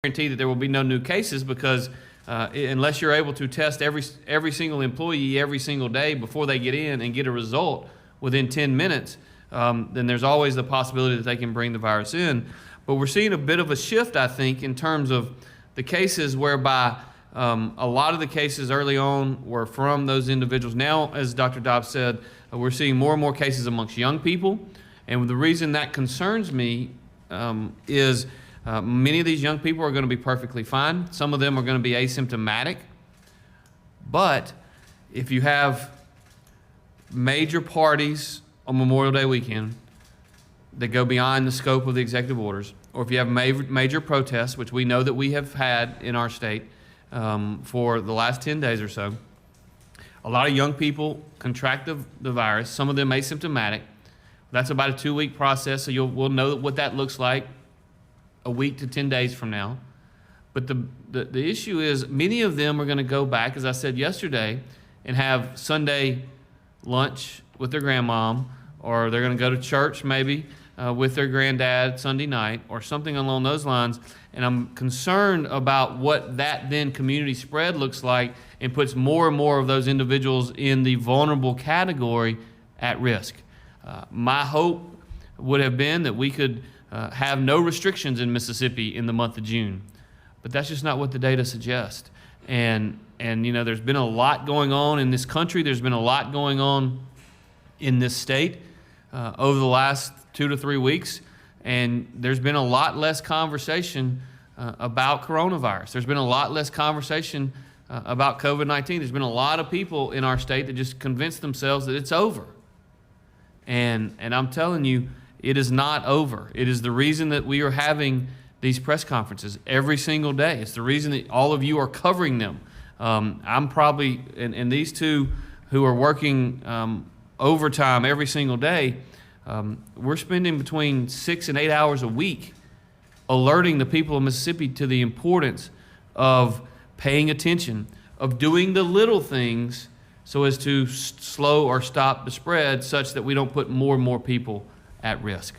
guarantee that there will be no new cases because unless you're able to test every single employee every single day before they get in and get a result within 10 minutes, then there's always the possibility that they can bring the virus in. But we're seeing a bit of a shift, I think, in terms of the cases whereby a lot of the cases early on were from those individuals. Now, as Dr. Dobbs said, we're seeing more and more cases amongst young people. And the reason that concerns me is many of these young people are going to be perfectly fine. Some of them are going to be asymptomatic. But if you have major parties on Memorial Day weekend that go beyond the scope of the executive orders, or if you have major protests, which we know that we have had in our state for the last 10 days or so, a lot of young people contract the virus, some of them asymptomatic. That's about a 2-week process, so we'll know what that looks like a week to 10 days from now. But the issue is many of them are going to go back, as I said yesterday, and have Sunday lunch with their grandmom, or they're going to go to church maybe with their granddad Sunday night, or something along those lines. And I'm concerned about what that then community spread looks like and puts more and more of those individuals in the vulnerable category at risk. My hope would have been that we could have no restrictions in Mississippi in the month of June, but that's just not what the data suggests. And you know, there's been a lot going on in this country. There's been a lot going on in this state over the last 2 to 3 weeks, and there's been a lot less conversation about coronavirus. There's been a lot less conversation about COVID-19. There's been a lot of people in our state that just convinced themselves that it's over. And I'm telling you, it is not over. It is the reason that we are having these press conferences every single day. It's the reason that all of you are covering them. I'm probably, and these two who are working overtime every single day, we're spending between 6 and 8 hours a week alerting the people of Mississippi to the importance of paying attention, of doing the little things so as to slow or stop the spread such that we don't put more and more people at risk.